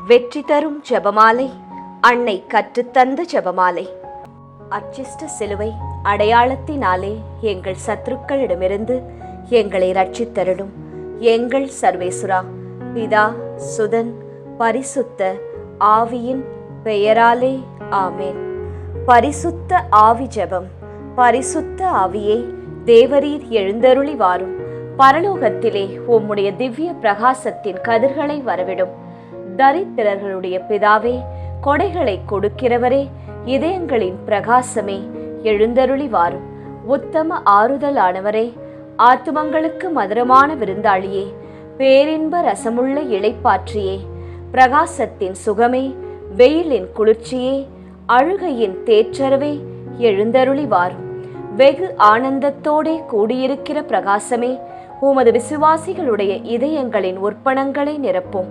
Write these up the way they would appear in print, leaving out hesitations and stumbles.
வெற்றி தரும் ஜெபமாலை, அன்னை கற்றுத்தந்த ஜெபமாலை. அச்சிஷ்ட சிலுவை அடையாளத்தினாலே எங்கள் சத்துருக்களிடமிருந்து எங்களை ரட்சித்தருளும். எங்கள் சர்வேசுரா, பிதா, சுதன், பரிசுத்த ஆவியின் பெயராலே ஆமேன். பரிசுத்த ஆவி ஜெபம். பரிசுத்த ஆவியே, தேவரீர் எழுந்தருளி வாரும். பரலோகத்திலே உம்முடைய திவ்ய பிரகாசத்தின் கதிர்களை வரவிடும். தரித்திரர்களுடைய பிதாவே, கொடைகளை கொடுக்கிறவரே, இதயங்களின் பிரகாசமே, எழுந்தருளி வாரும். உத்தம ஆறுதலானவரே, ஆத்துமங்களுக்கு மதுரமான விருந்தாளியே, பேரின்ப ரசமுள்ள இளைப்பாற்றியே, பிரகாசத்தின் சுகமே, வெயிலின் குளிர்ச்சியே, அழுகையின் தேற்றரவே, எழுந்தருளி வாரும். வெகு ஆனந்தத்தோடே கூடியிருக்கிற பிரகாசமே, உமது விசுவாசிகளுடைய இதயங்களின் உற்பணங்களை நிரப்பும்.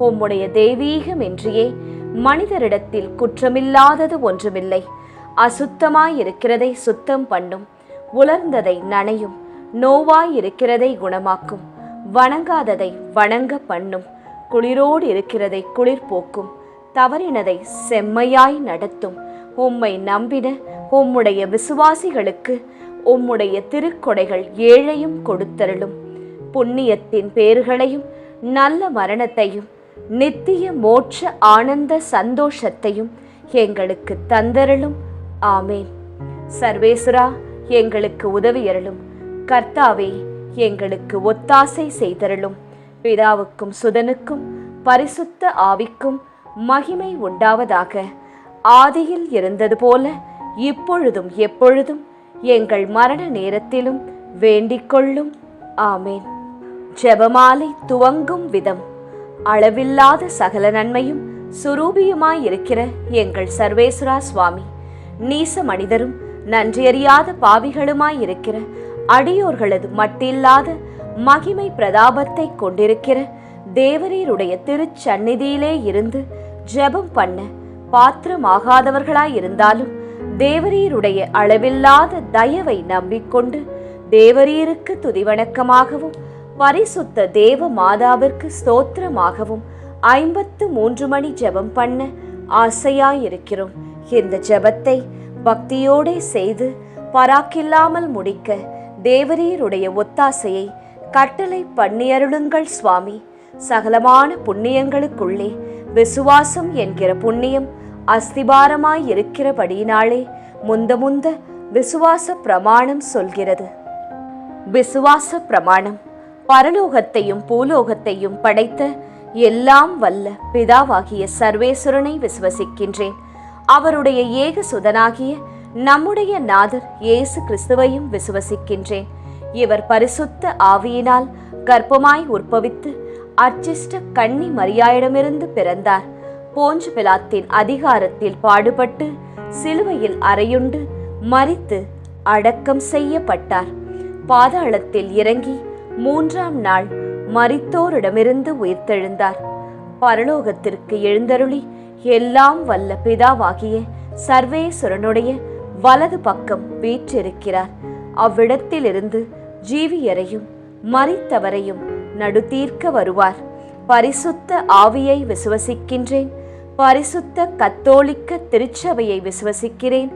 உம்முடைய தெய்வீகமின்றியே மனிதரிடத்தில் குற்றமில்லாதது ஒன்றுமில்லை. அசுத்தமாயிருக்கிறதை சுத்தம் பண்ணும், உலர்ந்ததை நனையும், நோவாயிருக்கிறதை குணமாக்கும், வணங்காததை வணங்க பண்ணும், குளிரோடு இருக்கிறதை குளிர் போக்கும், தவறினதை செம்மையாய் நடத்தும். உம்மை நம்பின உம்முடைய விசுவாசிகளுக்கு உம்முடைய திருக்கொடைகள் ஏழையும் கொடுத்தருளும். புண்ணியத்தின் பேறுகளையும் நல்ல மரணத்தையும் நித்திய மோட்ச ஆனந்த சந்தோஷத்தையும் எங்களுக்கு தந்தருளும். ஆமேன். சர்வேசுரா, எங்களுக்கு உதவியருளும். கர்த்தாவே, எங்களுக்கு ஒத்தாசை செய்தருளும். பிதாவுக்கும் சுதனுக்கும் பரிசுத்த ஆவிக்கும் மகிமை உண்டாவதாக. ஆதியில் இருந்தது போல இப்பொழுதும் எப்பொழுதும் எங்கள் மரண நேரத்திலும் வேண்டிக்கொள்ளும். ஆமேன். ஜெபமாலை துவங்கும் விதம். அளவில்லாத சகல நன்மையும் சுரூபியுமாயிருக்கிற எங்கள் சர்வேஸ்வரா சுவாமி, நீச மனிதரும் நன்றியறியாத பாவிகளுமாயிருக்கிற அடியோர்களது மட்டில்லாத மகிமை பிரதாபத்தை கொண்டிருக்கிற தேவரீருடைய திருச்சந்நிதியிலே இருந்து ஜெபம் பண்ண பாத்திரமாகாதவர்களாயிருந்தாலும் தேவரீருடைய அளவில்லாத தயவை நம்பிக்கொண்டு தேவரீருக்கு துதிவணக்கமாகவும் பரிசுத்த தேவ மாதாவிற்கு ஸ்தோத்திரமாகவும் 53 மணி ஜெபம் பண்ண ஆசையாயிருக்கிறோம். இந்த ஜெபத்தை பக்தியோடே செய்து பராக்கில்லாமல் முடிக்க தேவரீருடைய ஒத்தாசையை கட்டளை பண்ணியருளுங்கள் சுவாமி. சகலமான புண்ணியங்களுக்குள்ளே விசுவாசம் என்கிற புண்ணியம் அஸ்திபாரமாயிருக்கிறபடியினாலே முந்த விசுவாச பிரமாணம் சொல்கிறது. விசுவாச பிரமாணம். பரலோகத்தையும் பூலோகத்தையும் படைத்த எல்லாம் வல்ல பிதாவாகிய சர்வேஸ்வரனை விசுவசிக்கின்றேன். அவருடைய ஏக சுதனாகிய நம்முடைய நாதர் இயேசு கிறிஸ்துவையும் விசுவசிக்கின்றேன். இவர் பரிசுத்த ஆவியினால் கர்ப்பமாய் உற்பவித்து அர்ச்சிஷ்ட கன்னி மரியாயிடமிருந்து பிறந்தார். போஞ்சு பிலாத்தின் அதிகாரத்தில் பாடுபட்டு சிலுவையில் அறையுண்டு மரித்து அடக்கம் செய்யப்பட்டார். பாதாளத்தில் இறங்கி 3ஆம் நாள் மரித்தோரிடமிருந்து உயிர்த்தெழுந்தார். பரலோகத்திற்கு எழுந்தருளி எல்லாம் வல்ல பிதாவாகிய சர்வேஸ்வரனுடைய வலது பக்கம் வீற்றிருக்கிறார். அவ்விடத்திலிருந்து ஜீவியரையும் மரித்தவரையும் நடுதீர்க்க வருவார். பரிசுத்த ஆவியை விசுவசிக்கின்றேன். பரிசுத்த கத்தோலிக்க திருச்சபையை விசுவசிக்கிறேன்.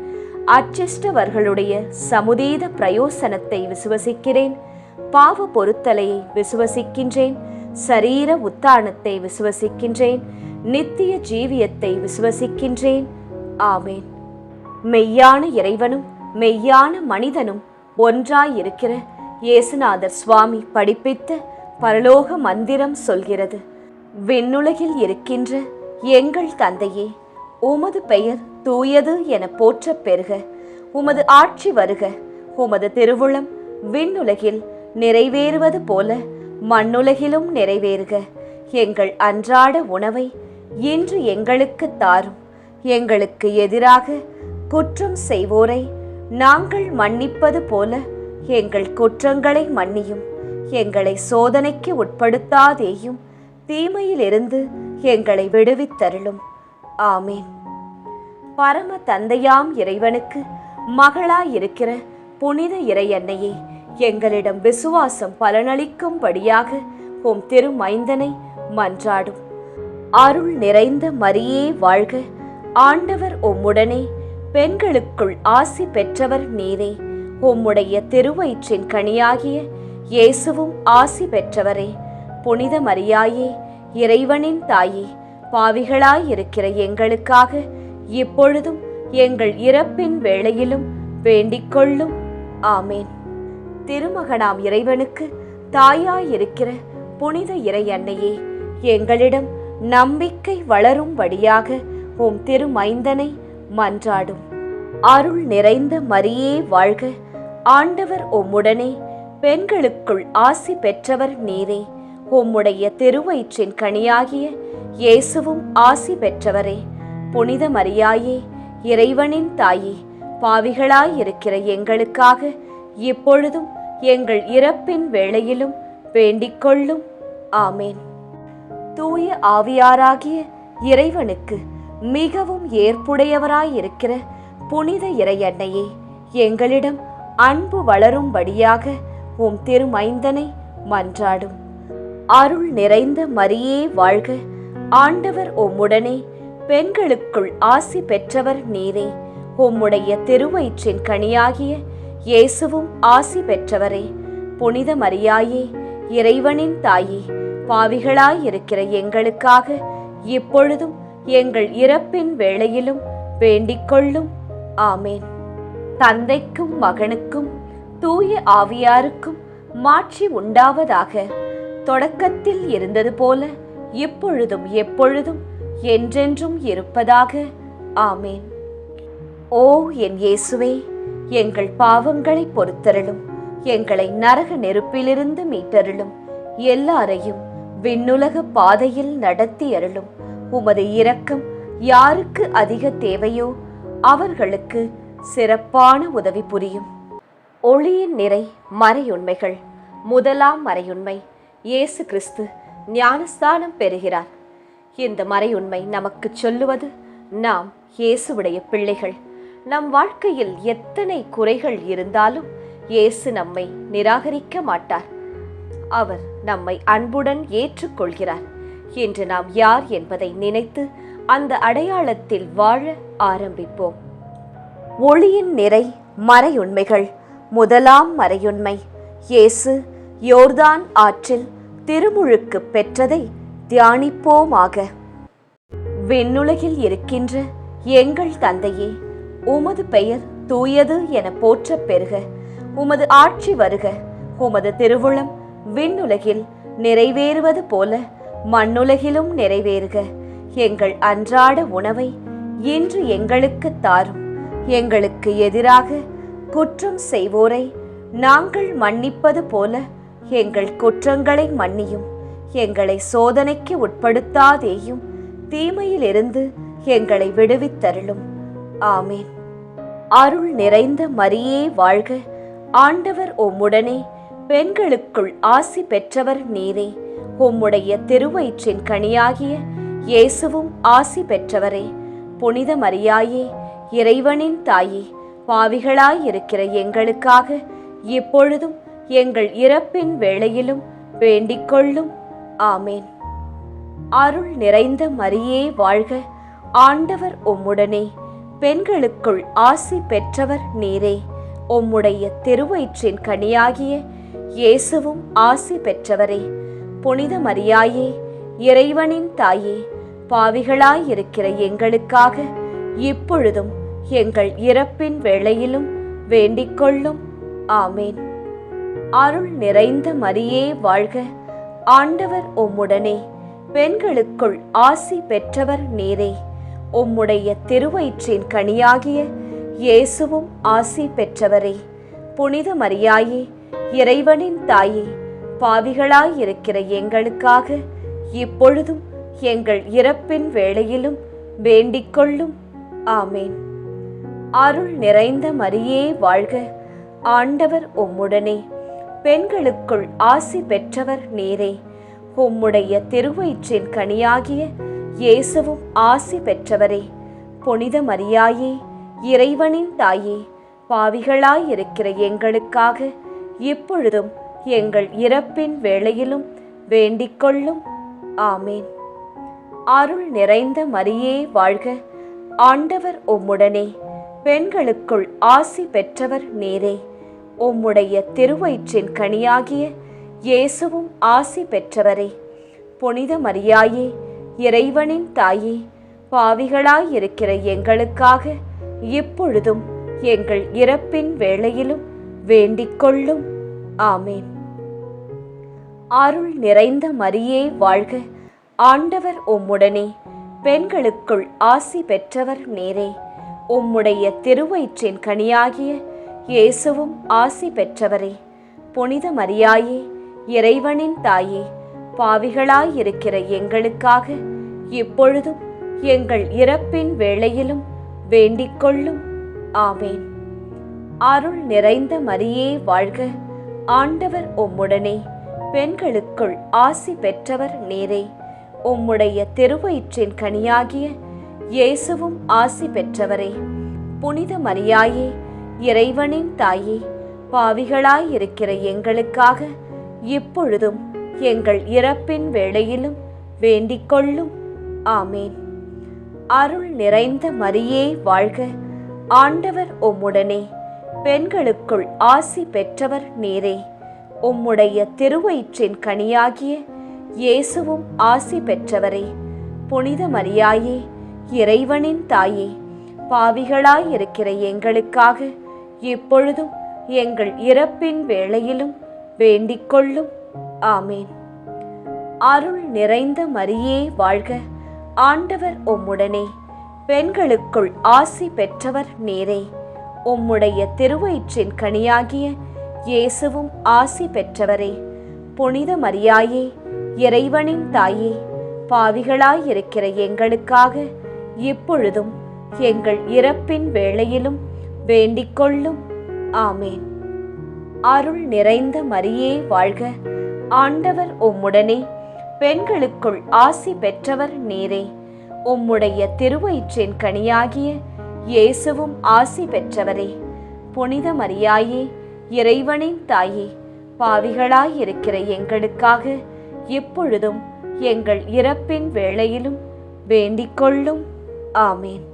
அச்சிஷ்டவர்களுடைய சமுதீத பிரயோசனத்தை விசுவசிக்கிறேன். பாவ பொருத்தலையை விசுவசிக்கின்றேன். சரீர உத்தானத்தை விசுவசிக்கின்றேன். நித்திய ஜீவியத்தை விசுவசிக்கின்றேன். ஆமேன். மெய்யான இறைவனும் மெய்யான மனிதனும் ஒன்றாயிருக்கிற இயேசுநாதர் சுவாமி படிப்பித்த பரலோக மந்திரம் சொல்கிறது. விண்ணுலகில் இருக்கின்ற எங்கள் தந்தையே, உமது பெயர் தூயது என போற்றப் பெறுக. உமது ஆட்சி வருக. உமது திருவுளம் விண்ணுலகில் நிறைவேறுவது போல மண்ணுலகிலும் நிறைவேறுக. எங்கள் அன்றாட உணவை இன்று எங்களுக்கு தாரும். எங்களுக்கு எதிராக குற்றம் செய்வோரை நாங்கள் மன்னிப்பது போல எங்கள் குற்றங்களை மன்னியும். எங்களை சோதனைக்கு உட்படுத்தாதேயும், தீமையிலிருந்து எங்களை விடுவித்தருளும். ஆமேன். பரம தந்தையாம் இறைவனுக்கு மகளாயிருக்கிற புனித இறையன்னையே, எங்களிடம் விசுவாசம் பலனளிக்கும்படியாக உம் திருமைந்தனை மன்றாடும். அருள் நிறைந்த மரியே வாழ்க, ஆண்டவர் உம்முடனே, பெண்களுக்குள் ஆசி பெற்றவர் நீரே. உம்முடைய திருவயிற்றின் கனியாகிய இயேசுவும் ஆசி பெற்றவரே. புனித மரியாயே, இறைவனின் தாயே, பாவிகளாயிருக்கிற எங்களுக்காக இப்பொழுதும் எங்கள் இறப்பின் வேளையிலும் வேண்டிக்கொள்ளும். ஆமேன். திருமகனாம் இறைவனுக்கு தாயாயிருக்கிற புனித இறை அன்னையே, எங்களிடம் நம்பிக்கை வளரும்படியாக உம் திருமைந்தனை மன்றாடும். அருள் நிறைந்த மரியே வாழ்க, ஆண்டவர் உம்முடனே, பெண்களுக்குள் ஆசி பெற்றவர் நீரே. உம்முடைய திருவயிற்றின் கனியாகிய இயேசுவும் ஆசி பெற்றவரே. புனித மரியாயே, இறைவனின் தாயே, பாவிகளாயிருக்கிற எங்களுக்காக இப்பொழுதும் எங்கள் இறப்பின் வேளையிலும் வேண்டிக்கொள்ளும். ஆமேன். தூய ஆவியாராகிய இறைவனுக்கு மிகவும் ஏற்புடையவராயிருக்கிற புனித இறை அன்னையே, எங்களிடம் அன்பு வளரும்படியாக உம் திருமைந்தனை மன்றாடும். அருள் நிறைந்த மரியே வாழ்க, ஆண்டவர் உம்முடனே, பெண்களுக்குள் ஆசி பெற்றவர் நீரே. உம்முடைய திருவயிற்றின் கனியாகிய இயேசுவும் ஆசி பெற்றவரே. புனித மரியாயே, இறைவனின் தாயே, பாவிகளாயிருக்கிற எங்களுக்காக இப்பொழுதும் எங்கள் இறப்பின் வேளையிலும் வேண்டிக்கொள்ளும். ஆமேன். தந்தைக்கும் மகனுக்கும் தூய ஆவியாருக்கும் மாட்சி உண்டாவதாக. தொடக்கத்தில் இருந்தது போல இப்பொழுதும் எப்பொழுதும் என்றென்றும் இருப்பதாக. ஆமேன். ஓ என் இயேசுவே, எங்கள் பாவங்களை பொறுத்தருளும், எங்களை நரக நெருப்பிலிருந்து மீட்டருளும், எல்லாரையும் விண்ணுலக பாதையில் நடத்தி அருளும். உமது இரக்கம் யாருக்கு அதிக தேவையோ அவர்களுக்கு சிறப்பான உதவி புரியும். ஒளியின் நிறை மறையுண்மைகள். முதலாம் மறையுண்மை, இயேசு கிறிஸ்து ஞானஸ்தானம் பெறுகிறார். இந்த மறையுண்மை நமக்கு சொல்லுவது, நாம் இயேசுவுடைய பிள்ளைகள். நம் வாழ்க்கையில் எத்தனை குறைகள் இருந்தாலும் இயேசு நம்மை நிராகரிக்க மாட்டார். அவர் நம்மை அன்புடன் ஏற்றுக்கொள்கிறார். இன்று நாம் யார் என்பதை நினைத்து அந்த அடையாளத்தில் வாழ ஆரம்பிப்போம். ஒளியின் நிறை மறையுண்மைகள். முதலாம் மறையுண்மை, இயேசு யோர்தான் ஆற்றில் திருமுழுக்கு பெற்றதை தியானிப்போமாக. விண்ணுலகில் இருக்கின்ற எங்கள் தந்தையே, உமது பெயர் தூயது என போற்றப் பெறுக. உமது ஆட்சி வருக. உமது திருவுளம் விண்ணுலகில் நிறைவேறுவது போல மண்ணுலகிலும் நிறைவேறுக. எங்கள் அன்றாட உணவை இன்று எங்களுக்கு தாரும். எங்களுக்கு எதிராக குற்றம் செய்வோரை நாங்கள் மன்னிப்பது போல எங்கள் குற்றங்களை மன்னியும். எங்களை சோதனைக்கு உட்படுத்தாதேயும், தீமையிலிருந்து எங்களை விடுவித்தருளும். ஆமேன். அருள் நிறைந்த மரியே வாழ்க, ஆண்டவர் உம்முடனே, பெண்களுக்குள் ஆசி பெற்றவர் நீரே. உம்முடைய திருவயிற்றின் கனியாகிய இயேசுவும் ஆசி பெற்றவரே. புனித மரியாயே, இறைவனின் தாயே, பாவிகளாயிருக்கிற எங்களுக்காக இப்பொழுதும் எங்கள் இறப்பின் வேளையிலும் வேண்டிக்கொள்ளும். ஆமேன். அருள் நிறைந்த மரியே வாழ்க, ஆண்டவர் உம்முடனே, பெண்களுக்குள் ஆசி பெற்றவர் நீரே. உம்முடைய திருவயிற்றின் கனியாகிய இயேசுவும் ஆசி பெற்றவரே. புனித மரியாயே, இறைவனின் தாயே, பாவிகளாயிருக்கிற எங்களுக்காக இப்பொழுதும் எங்கள் இறப்பின் வேளையிலும் வேண்டிக்கொள்ளும். ஆமேன். அருள் நிறைந்த மரியே வாழ்க, ஆண்டவர் உம்முடனே, பெண்களுக்குள் ஆசி பெற்றவர் நீரே. உம்முடைய திருவயிற்றின் கனியாகிய இயேசுவும் ஆசி பெற்றவரே. புனித மரியாயே, இறைவனின் தாயே, பாவிகளாயிருக்கிற எங்களுக்காக இப்பொழுதும் எங்கள் இறப்பின் வேளையிலும் வேண்டிக்கொள்ளும். ஆமேன். அருள் நிறைந்த மரியே வாழ்க, ஆண்டவர் உம்முடனே, பெண்களுக்குள் ஆசி பெற்றவர் நீரே. உம்முடைய திருவயிற்றின் கனியாகிய இயேசுவும் ஆசி பெற்றவரே. புனித மரியாயே, இறைவனின் தாயே, பாவிகளாயிருக்கிற எங்களுக்காக இப்பொழுதும் எங்கள் இறப்பின் வேளையிலும் வேண்டிக்கொள்ளும். ஆமேன். அருள் நிறைந்த மரியே வாழ்க, ஆண்டவர் உம்முடனே, பெண்களுக்குள் ஆசி பெற்றவர் நீரே. உம்முடைய திருவயிற்றின் கனியாகிய இயேசுவும் ஆசி பெற்றவரே. புனித மரியாயே, இறைவனின் தாயே, பாவிகளாயிருக்கிற எங்களுக்காக இப்பொழுதும் எங்கள் இறப்பின் வேளையிலும் வேண்டிக் கொள்ளும். ஆமேன். அருள் நிறைந்த மரியே வாழ்க, ஆண்டவர் உம்முடனே, பெண்களுக்குள் ஆசி பெற்றவர் நீரே. உம்முடைய திருவயிற்றின் கனியாகிய இயேசுவும் ஆசி பெற்றவரே. புனித மரியாயே, இறைவனின் தாயே, பாவிகளாயிருக்கிற எங்களுக்காக இப்பொழுதும் எங்கள் இறப்பின் வேளையிலும் வேண்டிக் கொள்ளும். ஆமேன். அருள் நிறைந்த மரியே வாழ்க, ஆண்டவர் உம்முடனே, பெண்களுக்குள் ஆசி பெற்றவர் நீரே. உம்முடைய திருவயிற்றின் கனியாகிய இயேசுவும் ஆசி பெற்றவரே. புனித மரியாயே, இறைவனின் தாயே, பாவிகளாயிருக்கிற எங்களுக்காக இப்பொழுதும் எங்கள் இறப்பின் வேளையிலும் வேண்டிக் கொள்ளும். ஆமேன். அருள் நிறைந்த மரியே வாழ்க, ஆண்டவர் உம்முடனே, பெண்களுக்குள் ஆசி பெற்றவர் நீரே. உம்முடைய திருவயிற்றின் கனியாகிய இயேசுவும் ஆசி பெற்றவரே. புனித மரியாயே, இறைவனின் தாயே, பாவிகளாயிருக்கிற எங்களுக்காக இப்பொழுதும் எங்கள் இறப்பின் வேளையிலும் வேண்டிக் கொள்ளும். ஆமேன். அருள் நிறைந்த மரியே வாழ்க, ஆண்டவர் உம்முடனே, பெண்களுக்குள் ஆசி பெற்றவர் நீரே. உம்முடைய திருவயிற்றின் கனியாகிய இயேசுவும் ஆசி பெற்றவரே. புனித மரியாயே, இறைவனின் தாயே, பாவிகளாயிருக்கிற எங்களுக்காக இப்பொழுதும் எங்கள் இறப்பின் வேளையிலும் வேண்டிக் கொள்ளும். ஆமேன். அருள் நிறைந்த மரியே வாழ்க, ஆண்டவர் உம்முடனே, பெண்களுக்குள் ஆசி பெற்றவர் நீரே. உம்முடைய திருவயிற்றின் கனியாகிய இயேசுவும் ஆசி பெற்றவரே. புனித மரியாயே, இறைவனின் தாயே, பாவிகளாயிருக்கிற எங்களுக்காக இப்பொழுதும் எங்கள் இறப்பின் வேளையிலும் வேண்டிக் கொள்ளும். ஆமேன்.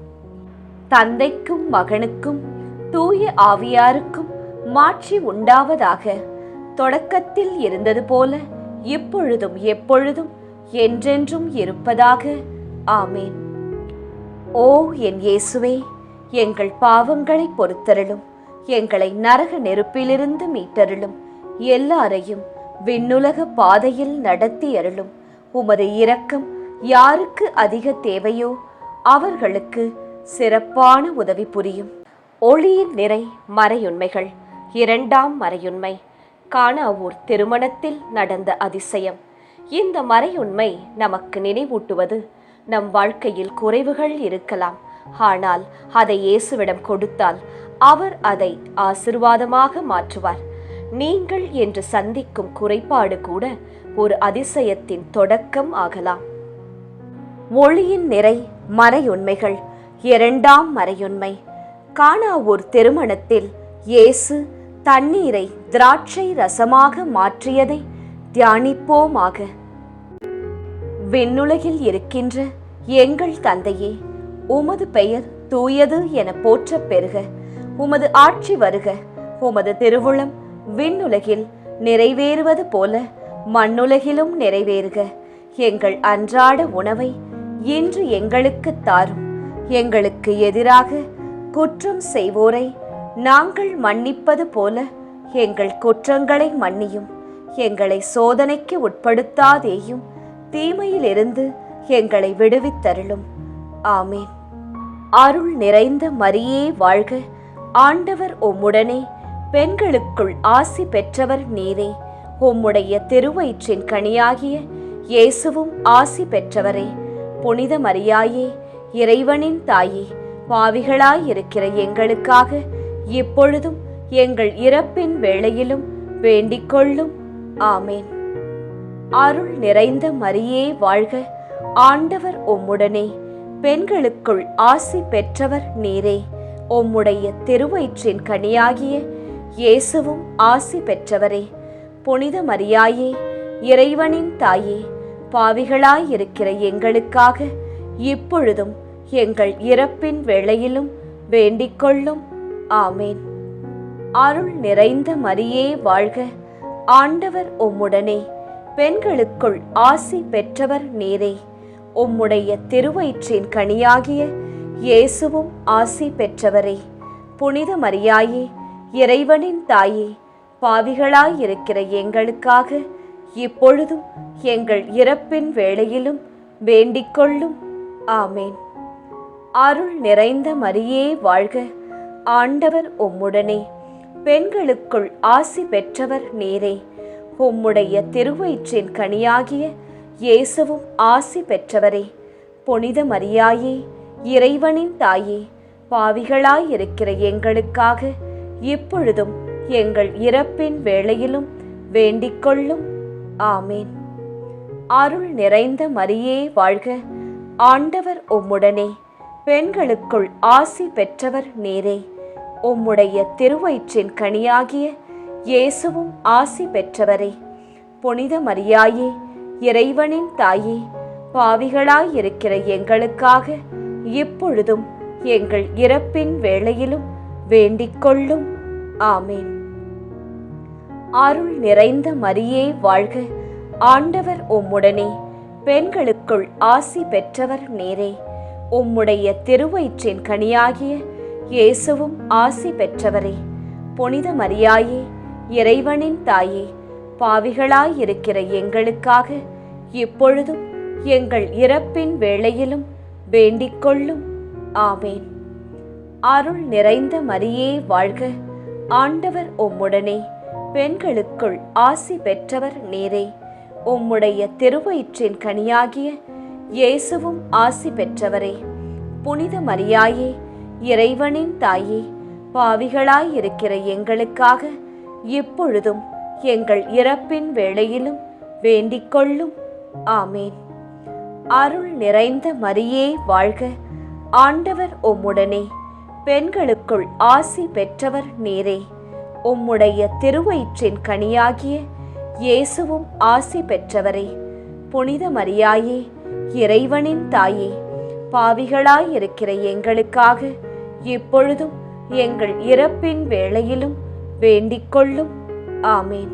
தந்தைக்கும் மகனுக்கும் தூய ஆவியாருக்கும் மாட்சி உண்டாவதாக. தொடக்கத்தில் இருந்தது போல இப்பொழுதும் எப்பொழுதும் என்றென்றும் இருப்பதாக. ஆமேன். ஓ என் இயேசுவே, எங்கள் பாவங்களை பொறுத்தருளும், எங்களை நரக நெருப்பிலிருந்து மீட்டருளும், எல்லாரையும் விண்ணுலக பாதையில் நடத்தி அருளும். உமது இரக்கம் யாருக்கு அதிக தேவையோ அவர்களுக்கு சிறப்பான உதவி புரியும். ஒளியின் நிறை மறையுண்மைகள். இரண்டாம் மறையுண்மை, கானாவூர் திருமணத்தில் நடந்த அதிசயம். இந்த மறையுண்மை நமக்கு நினைவூட்டுவது, நம் வாழ்க்கையில் குறைவுகள் இருக்கலாம், ஆனால் அதை இயேசுவிடம் கொடுத்தால் அவர் அதை ஆசீர்வாதமாக மாற்றுவார். நீங்கள் என்று சந்திக்கும் குறைபாடு கூட ஒரு அதிசயத்தின் தொடக்கம் ஆகலாம். ஒளியின் நிறை மறையுண்மைகள். இரண்டாம் மறையுண்மை, கானாவூர் திருமணத்தில் இயேசு தண்ணீரை திராட்சை ரசமாக மாற்றியதை தியானிப்போமாக. விண்ணுலகில் இருக்கின்ற எங்கள் தந்தையே, உமது பெயர் தூயது என போற்றப் பெறுக. உமது ஆட்சி வருக. உமது திருவுளம் விண்ணுலகில் நிறைவேறுவது போல மண்ணுலகிலும் நிறைவேறுக. எங்கள் அன்றாட உணவை இன்று எங்களுக்கு தாரும். எங்களுக்கு எதிராக குற்றம் செய்வோரை நாங்கள் மன்னிப்பது போல எங்கள் குற்றங்களை மன்னியும். எங்களை சோதனைக்கு உட்படுத்தாதேயும், தீமையிலிருந்து எங்களை விடுவித்தருளும். ஆமேன். அருள் நிறைந்த மரியே வாழ்க, ஆண்டவர் உம்முடனே, பெண்களுக்குள் ஆசி பெற்றவர் நீரே. உம்முடைய திருவயிற்றின் கனியாகிய இயேசுவும் ஆசி பெற்றவரே. புனித மரியாயே, இறைவனின் தாயே, பாவிகளாயிருக்கிற எங்களுக்காக இப்பொழுதும் எங்கள் இறப்பின் வேளையிலும் வேண்டிக் கொள்ளும். ஆமேன். அருள் நிறைந்த மரியே வாழ்க, ஆண்டவர் உம்முடனே, பெண்களுக்குள் ஆசி பெற்றவர் நீரே. உம்முடைய திருவயிற்றின் கனியாகிய இயேசுவும் ஆசி பெற்றவரே. புனித மரியாயே, இறைவனின் தாயே, பாவிகளாயிருக்கிற எங்களுக்காக இப்பொழுதும் எங்கள் இறப்பின் வேளையிலும் வேண்டிக்கொள்ளும். ஆமேன். அருள் நிறைந்த மரியே வாழ்க, ஆண்டவர் உம்முடனே, பெண்களுக்குள் ஆசி பெற்றவர் நீரே. உம்முடைய திருவயிற்றின் கனியாகிய இயேசுவும் ஆசி பெற்றவரே. புனித மரியாயே, இறைவனின் தாயே, பாவிகளாயிருக்கிற எங்களுக்காக இப்பொழுதும் எங்கள் இறப்பின் வேளையிலும் வேண்டிக்கொள்ளும். ஆமேன். அருள் நிறைந்த மரியே வாழ்க, ஆண்டவர் உம்முடனே, பெண்களுக்குள் ஆசி பெற்றவர் நீரே. உம்முடைய திருவயிற்றின் கனியாகிய இயேசுவும் ஆசி பெற்றவரே. புனித மரியாயே, இறைவனின் தாயே, பாவிகளாயிருக்கிற எங்களுக்காக இப்பொழுதும் எங்கள் இறப்பின் வேளையிலும் வேண்டிக்கொள்ளும். ஆமேன். அருள் நிறைந்த மரியே வாழ்க, ஆண்டவர் உம்முடனே, பெண்களுக்குள் ஆசி பெற்றவர் நீரே. உம்முடைய திருவயிற்றின் கனியாகிய இயேசுவும் ஆசி பெற்றவரே. புனித மரியாயே, இறைவனின் தாயே, பாவிகளாயிருக்கிற எங்களுக்காக இப்பொழுதும் எங்கள் இறப்பின் வேளையிலும் வேண்டிக்கொள்ளும். ஆமேன். அருள் நிறைந்த மரியே வாழ்க, ஆண்டவர் உம்முடனே, பெண்களுக்குள் ஆசி பெற்றவர் நீரே. உம்முடைய திருவயிற்றின் கனியாகிய இயேசுவும் ஆசி பெற்றவரே. புனித மரியாயே, இறைவனின் தாயே, பாவிகளாயிருக்கிற எங்களுக்காக இப்பொழுதும் எங்கள் இறப்பின் வேளையிலும் வேண்டிக்கொள்ளும். ஆமேன். அருள் நிறைந்த மரியே வாழ்க, ஆண்டவர் உம்முடனே, பெண்களுக்குள் ஆசி பெற்றவர் நீரே. உம்முடைய திருவயிற்றின் கனியாகிய இயேசுவும் ஆசி பெற்றவரே. புனித மரியாயே, இறைவனின் தாயே, பாவிகளாயிருக்கிற எங்களுக்காக இப்பொழுதும் எங்கள் இறப்பின் வேளையிலும் வேண்டிக்கொள்ளும். ஆமேன். அருள் நிறைந்த மரியே வாழ்க, ஆண்டவர் உம்முடனே, பெண்களுக்குள் ஆசி பெற்றவர் நீரே. உம்முடைய திருவயிற்றின் கனியாகிய இயேசுவும் ஆசி பெற்றவரே. புனித மரியாயே, இறைவனின் தாயே, பாவிகளாயிருக்கிற எங்களுக்காக இப்பொழுதும் எங்கள் இறப்பின் வேளையிலும் வேண்டிக்கொள்ளும். ஆமேன்.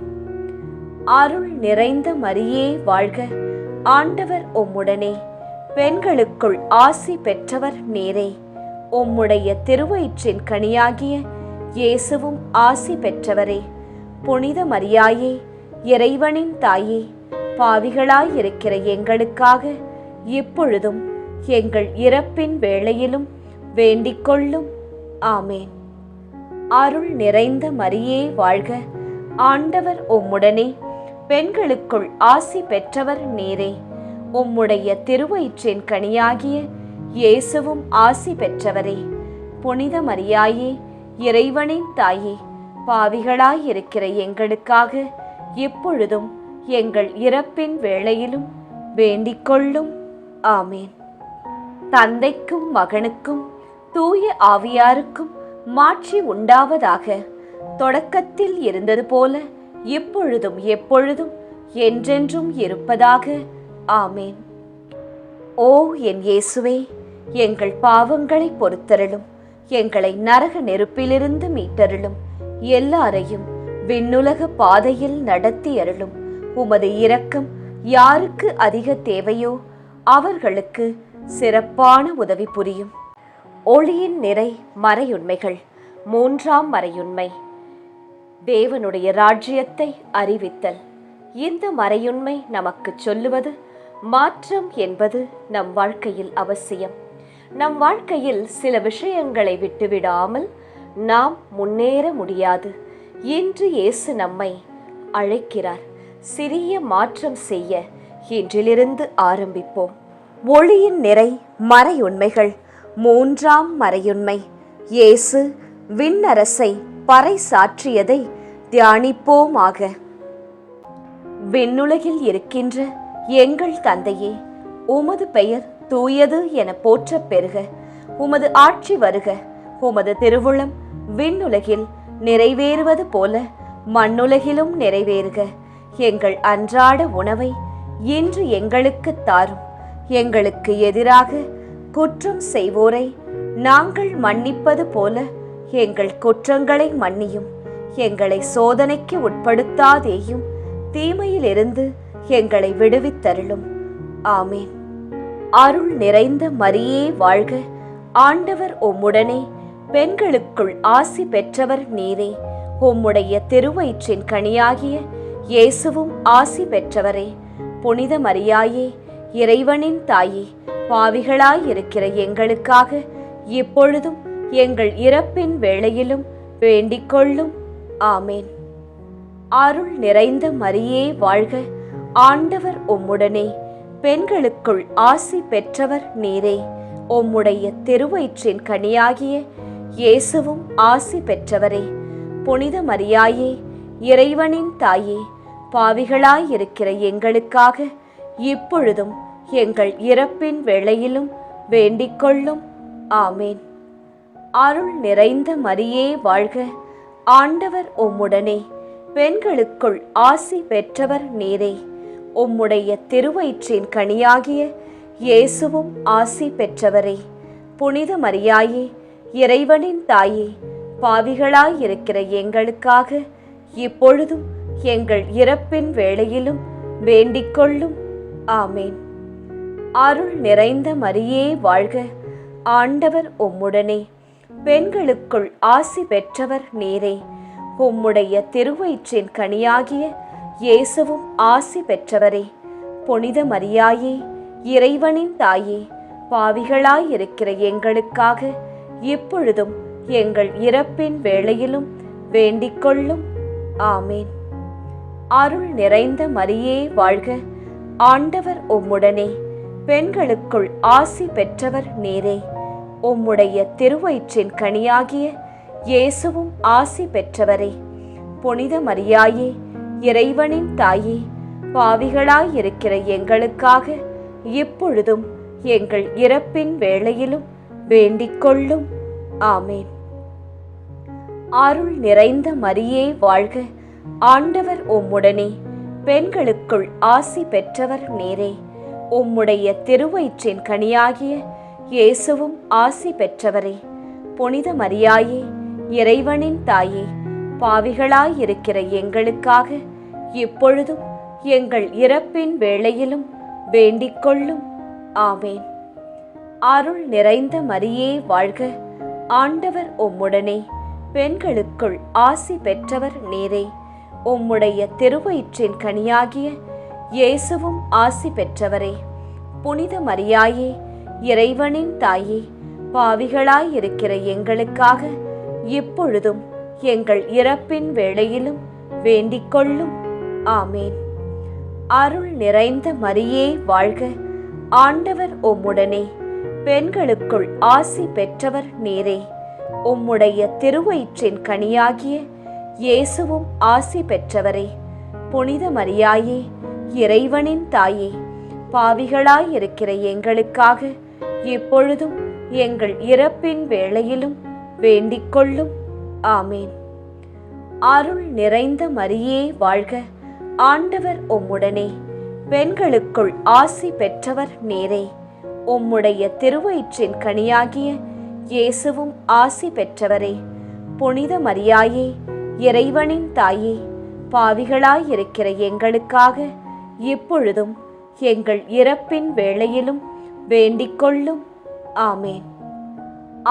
அருள் நிறைந்த மரியே வாழ்க, ஆண்டவர் உம்முடனே, பெண்களுக்குள் ஆசி பெற்றவர் நீரே. உம்முடைய திருவயிற்றின் கனியாகிய இயேசுவும் ஆசி பெற்றவரே. புனித மரியாயே, இறைவனின் தாயே, பாவிகளாயிருக்கிற எங்களுக்காக இப்பொழுதும் எங்கள் இறப்பின் வேளையிலும் வேண்டிக்கொள்ளும். ஆமேன். அருள் நிறைந்த மரியே வாழ்க, ஆண்டவர் உம்முடனே, பெண்களுக்குள் ஆசி பெற்றவர் நீரே. உம்முடைய திருவயிற்றின் கனியாகிய இயேசுவும் ஆசி பெற்றவரே. புனித மரியாயே, இறைவனின் தாயே, பாவிகளாயிருக்கிற எங்களுக்காக இப்பொழுதும் எங்கள் இறப்பின் வேளையிலும் வேண்டிக்கொள்ளும். ஆமேன். தந்தைக்கும் மகனுக்கும் தூய ஆவியாருக்கும் மாட்சி உண்டாவதாக. தொடக்கத்தில் இருந்தது போல இப்பொழுதும் எப்பொழுதும் என்றென்றும் இருப்பதாக. ஆமேன். ஓ என் இயேசுவே, எங்கள் பாவங்களை பொறுத்தருளும், எங்களை நரக நெருப்பிலிருந்து மீட்டருளும், எல்லாரையும் விண்ணுலக பாதையில் நடத்தி அருளும். உமது இரக்கம் யாருக்கு அதிக தேவையோ அவர்களுக்கு சிறப்பான உதவி புரியும். ஒளியின் நிறை மறையுண்மைகள். மூன்றாம் மறையுண்மை, தேவனுடைய ராஜ்யத்தை அறிவித்தல். இந்த மறையுண்மை நமக்கு சொல்லுவது மாற்றம் என்பது நம் வாழ்க்கையில் அவசியம். நம் வாழ்க்கையில் சில விஷயங்களை விட்டுவிடாமல் நாம் முன்னேற முடியாது. இன்று இயேசு நம்மை அழைக்கிறார். சிறிய மாற்றம் செய்ய இன்றிலிருந்து ஆரம்பிப்போம். ஒளியின் நிறை மறையுண்மைகள். மூன்றாம் மறையுண்மை, இயேசு விண்ணரசை பறைசாற்றியதை தியானிப்போமாக. விண்ணுலகில் இருக்கின்ற எங்கள் தந்தையே, உமது பெயர் தூயது என போற்றப் பெறுக. உமது ஆட்சி வருக. உமது திருவுளம் விண்ணுலகில் நிறைவேறுவது போல மண்ணுலகிலும் நிறைவேறுக. எங்கள் அன்றாட உணவை இன்று எங்களுக்கு தாரும். எங்களுக்கு எதிராக குற்றம் செய்வோரை நாங்கள் மன்னிப்பது போல எங்கள் குற்றங்களை மன்னியும். எங்களை சோதனைக்கு உட்படுத்தாதேயும், தீமையிலிருந்து எங்களை விடுவித்தருளும். ஆமேன். அருள் நிறைந்த மரியே வாழ்க, ஆண்டவர் உம்முடனே, பெண்களுக்குள் ஆசி பெற்றவர் நீரே. உம்முடைய திருவயிற்றின் கனியாகிய இயேசுவும் ஆசி பெற்றவரே. புனித மரியாயே, இறைவனின் தாயே, பாவிகளாயிருக்கிற எங்களுக்காக இப்பொழுதும் எங்கள் இறப்பின் வேளையிலும் வேண்டிக் கொள்ளும். ஆமேன். அருள் நிறைந்த மரியே வாழ்க, ஆண்டவர் உம்முடனே, பெண்களுக்குள் ஆசி பெற்றவர் நீரே. உம்முடைய திருவயிற்றின் கனியாகிய இயேசுவும் ஆசி பெற்றவரே. புனித மரியாயே, இறைவனின் தாயே, பாவிகளாயிருக்கிற எங்களுக்காக இப்பொழுதும் எங்கள் இறப்பின் வேளையிலும் வேண்டிக் கொள்ளும். ஆமேன். அருள் நிறைந்த மரியே வாழ்க, ஆண்டவர் உம்முடனே, பெண்களுக்குள் ஆசி பெற்றவர் நீரே. உம்முடைய திருவயிற்றின் கனியாகிய இயேசுவும் ஆசி பெற்றவரே. புனித மரியாயே, இறைவனின் தாயே, பாவிகளாயிருக்கிற எங்களுக்காக இப்பொழுதும் எங்கள் இறப்பின் வேளையிலும் வேண்டிக் கொள்ளும். ஆமேன். அருள் நிறைந்த மரியே வாழ்க, ஆண்டவர் உம்முடனே, பெண்களுக்குள் ஆசி பெற்றவர் நீரே. உம்முடைய திருவயிற்றின் கனியாகிய இயேசுவும் ஆசி பெற்றவரே. புனித மரியாயே, இறைவனின் தாயே, பாவிகளாயிருக்கிற எங்களுக்காக இப்பொழுதும் எங்கள் இறப்பின் வேளையிலும் வேண்டிக் கொள்ளும். ஆமேன். அருள் நிறைந்த மரியே வாழ்க, ஆண்டவர் உம்முடனே, பெண்களுக்குள் ஆசி பெற்றவர் நீரே. உம்முடைய திருவயிற்றின் கனியாகிய இயேசுவும் ஆசி பெற்றவரே. புனித மரியாயே, இறைவனின் தாயே, பாவிகளாயிருக்கிற எங்களுக்காக இப்பொழுதும் எங்கள் இறப்பின் வேளையிலும் வேண்டிக் கொள்ளும். ஆமேன். அருள் நிறைந்த மரியே வாழ்க, ஆண்டவர் உம்முடனே, பெண்களுக்குள் ஆசி பெற்றவர் நீரே. உம்முடைய திருவயிற்றின் கனியாகிய இயேசுவும் ஆசி பெற்றவரே. புனித மரியாயே, இறைவனின் தாயே, பாவிகளாயிருக்கிற எங்களுக்காக இப்பொழுதும் எங்கள் இறப்பின் வேளையிலும் வேண்டிக் கொள்ளும். ஆமேன். அருள் நிறைந்த மரியே வாழ்க, ஆண்டவர் உம்முடனே, பெண்களுக்குள் ஆசி பெற்றவர் நீரே. உம்முடைய திருவயிற்றின் கனியாகிய இயேசுவும் ஆசி பெற்றவரே. புனித மரியாயே, இறைவனின் தாயே, பாவிகளாயிருக்கிற எங்களுக்காக இப்பொழுதும் எங்கள் இறப்பின் வேளையிலும் வேண்டிக் கொள்ளும். ஆமேன். அருள் நிறைந்த மரியே வாழ்க, ஆண்டவர் உம்முடனே, பெண்களுக்குள் ஆசி பெற்றவர் நீரே. உம்முடைய திருவயிற்றின் கனியாகிய இயேசுவும் ஆசி பெற்றவரே. புனித மரியாயே, இறைவனின் தாயே, பாவிகளாயிருக்கிற எங்களுக்காக இப்பொழுதும் எங்கள் இறப்பின் வேளையிலும் வேண்டிக் கொள்ளும். ஆமேன். அருள் நிறைந்த மரியே வாழ்க, ஆண்டவர் உம்முடனே, பெண்களுக்குள் ஆசி பெற்றவர் நீரே. உம்முடைய திருவயிற்றின் கனியாகிய இயேசுவும் ஆசி பெற்றவரே. புனித மரியாயே, இறைவனின் தாயே, பாவிகளாயிருக்கிற எங்களுக்காக இப்பொழுதும் எங்கள் இறப்பின் வேளையிலும் வேண்டிக் கொள்ளும். ஆமேன்.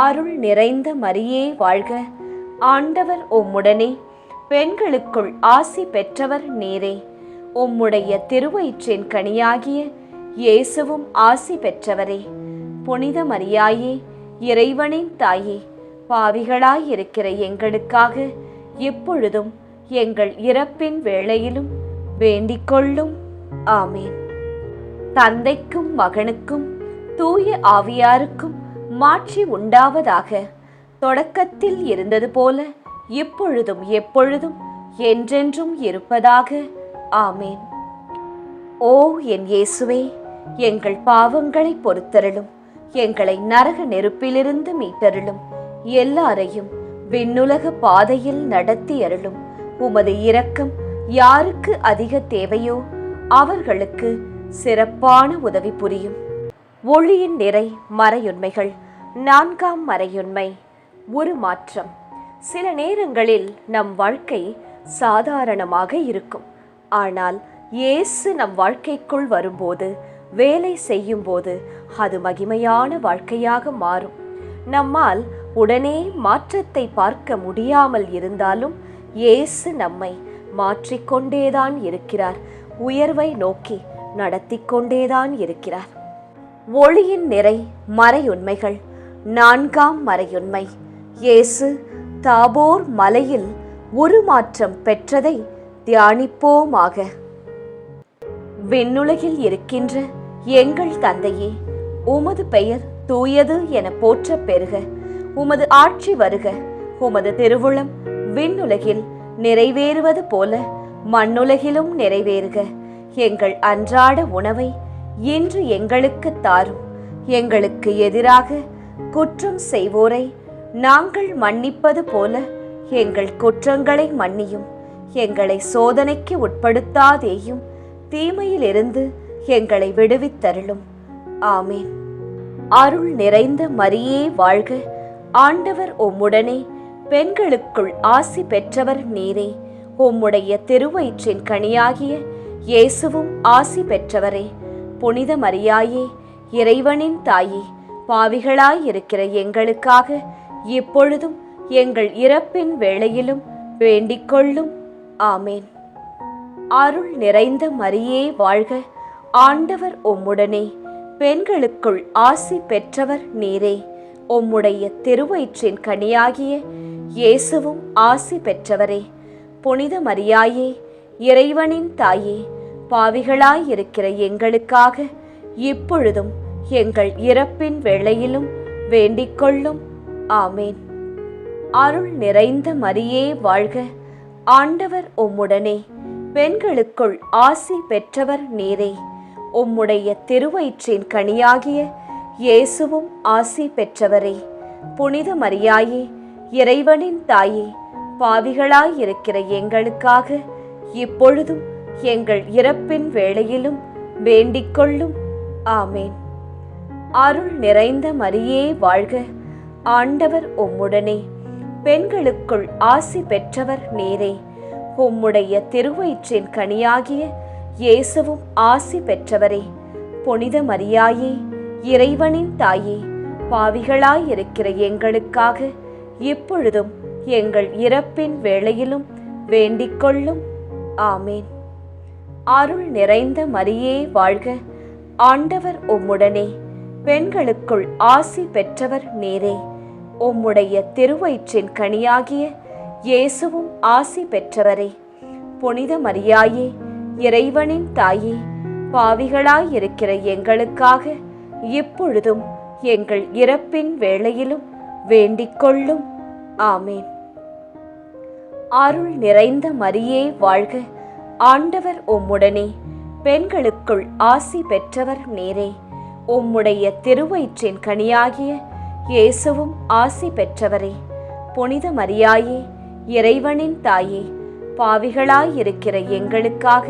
அருள் நிறைந்த மரியே வாழ்க, ஆண்டவர் உம்முடனே, பெண்களுக்குள் ஆசி பெற்றவர் நீரே. உம்முடைய திருவயிற்றின் கனியாகிய இயேசுவும் ஆசி பெற்றவரே. புனித மரியாயே, இறைவனின் தாயே, பாவிகளாயிருக்கிற எங்களுக்காக இப்பொழுதும் எங்கள் இறப்பின் வேளையிலும் வேண்டிக் கொள்ளும். ஆமேன். தந்தைக்கும் மகனுக்கும் தூய ஆவியாருக்கும் மாட்சி உண்டாவதாக. தொடக்கத்தில் இருந்தது போல இப்பொழுதும் எப்பொழுதும் என்றென்றும் இருப்பதாக. ஆமேன். ஓ என் இயேசுவே, எங்கள் பாவங்களை பொறுத்தருளும், எங்களை நரக நெருப்பிலிருந்து மீட்டருளும், எல்லாரையும் விண்ணுலக பாதையில் நடத்தி அருளும். உமது இரக்கம் யாருக்கு அதிக தேவையோ அவர்களுக்கு சிறப்பான உதவி புரியும். ஒளியின் நிறை மறையுண்மைகள். 4ஆம் மறையுண்மை, உருமாற்றம். சில நேரங்களில் நம் வாழ்க்கை சாதாரணமாக இருக்கும். ஆனால் இயேசு நம் வாழ்க்கைக்குள் வரும்போது, வேலை செய்யும் போது அது மகிமையான வாழ்க்கையாக மாறும். நம்மால் உடனே மாற்றத்தை பார்க்க முடியாமல் இருந்தாலும் இயேசு நம்மை மாற்றிக்கொண்டேதான் இருக்கிறார். உயர்வை நோக்கி நடத்தி கொண்டேதான் இருக்கிறார். ஒளியின் நிறை மறையுண்மைகள். 4ஆம் மறையுண்மை, இயேசு தாபோர் மலையில் உருமாற்றம் பெற்றதை தியானிப்போமாக. விண்ணுலகில் இருக்கின்ற எங்கள் தந்தையே, உமது பெயர் தூயது என போற்றப் பெறுக. உமது ஆட்சி வருக. உமது திருவுளம் விண்ணுலகில் நிறைவேறுவது போல மண்ணுலகிலும் நிறைவேறுக. எங்கள் அன்றாட உணவை இன்று எங்களுக்கு தாரும். எங்களுக்கு எதிராக குற்றம் செய்வோரை நாங்கள் மன்னிப்பது போல எங்கள் குற்றங்களை மன்னியும். எங்களை சோதனைக்கு உட்படுத்தாதேயும், தீமையிலிருந்து எங்களை விடுவித்தருளும். ஆமேன். அருள் நிறைந்த மரியே வாழ்க. ஆண்டவர் உம்முடனே, பெண்களுக்குள் ஆசி பெற்றவர் நீரே. உம்முடைய திருவயிற்றின் கனியாகிய இயேசுவும் ஆசி பெற்றவரே. புனித மரியாயே, இறைவனின் தாயே, பாவிகளாயிருக்கிற எங்களுக்காக இப்பொழுதும் எங்கள் இறப்பின் வேளையிலும் வேண்டிக் கொள்ளும். ஆமேன். அருள் நிறைந்த மரியே வாழ்க. ஆண்டவர் உம்முடனே, பெண்களுக்குள் ஆசி பெற்றவர் நீரே. உம்முடைய திருவயிற்றின் கனியாகிய இயேசுவும் ஆசி பெற்றவரே. புனித மரியாயே, இறைவனின் தாயே, பாவிகளாயிருக்கிற எங்களுக்காக இப்பொழுதும் எங்கள் இறப்பின் வேளையிலும் வேண்டிக் கொள்ளும். ஆமேன். அருள் நிறைந்த மரியே வாழ்க. ஆண்டவர் உம்முடனே, பெண்களுக்குள் ஆசி பெற்றவர் நீரே. உம்முடைய திருவயிற்றின் கனியாகிய இயேசுவும் ஆசி பெற்றவரே. புனித மரியாயே, இறைவனின் தாயே, பாவிகளாயிருக்கிற எங்களுக்காக இப்பொழுதும் எங்கள் இறப்பின் வேளையிலும் வேண்டிக் கொள்ளும். ஆமேன். அருள் நிறைந்த மரியே வாழ்க. ஆண்டவர் உம்முடனே, பெண்களுக்குள் ஆசி பெற்றவர் நீரே. உம்முடைய திருவயிற்றின் கனியாகிய இயேசுவும் ஆசி பெற்றவரே. புனித மரியாயே, இறைவனின் தாயே, பாவிகளாயிருக்கிற எங்களுக்காக இப்பொழுதும் எங்கள் இறப்பின் வேளையிலும் வேண்டிக் கொள்ளும். ஆமேன். அருள் நிறைந்த மரியே வாழ்க. ஆண்டவர் உம்முடனே, பெண்களுக்குள் ஆசி பெற்றவர் நீரே. உம்முடைய திருவயிற்றின் கனியாகிய இயேசுவும் ஆசி பெற்றவரே. புனித மரியாயே, இறைவனின் தாயே, பாவிகளாயிருக்கிற எங்களுக்காக இப்பொழுதும் எங்கள் இறப்பின் வேளையிலும் வேண்டிக் கொள்ளும். ஆமேன். அருள் நிறைந்த மரியே வாழ்க. ஆண்டவர் உம்முடனே, பெண்களுக்குள் ஆசி பெற்றவர் நீரே. உம்முடைய திருவயிற்றின் கனியாகிய இயேசுவும் ஆசி பெற்றவரே. புனித மரியாயே, இறைவனின் தாயே, பாவிகளாயிருக்கிற எங்களுக்காக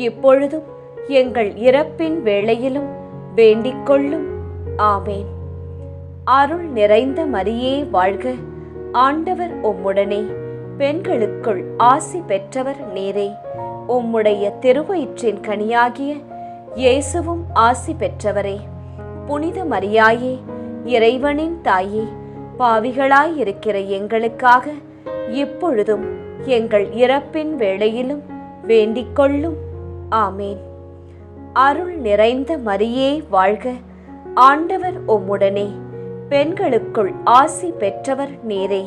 இப்பொழுதும் எங்கள் இறப்பின் வேளையிலும் வேண்டிக் கொள்ளும். ஆமேன். அருள் நிறைந்த மரியே வாழ்க. ஆண்டவர் உம்முடனே, பெண்களுக்குள் ஆசி பெற்றவர் நீரே. உம்முடைய திருவயிற்றின் கனியாகிய இயேசுவும் ஆசி பெற்றவரே. புனித மரியாயே, இறைவனின் தாயே, பாவிகளாயிருக்கிற எங்களுக்காக இப்பொழுதும் எங்கள் இறப்பின் வேளையிலும் வேண்டிக் கொள்ளும். ஆமேன். அருள் நிறைந்த மரியே வாழ்க. ஆண்டவர் உம்முடனே, பெண்களுக்குள் ஆசி பெற்றவர் நீரே.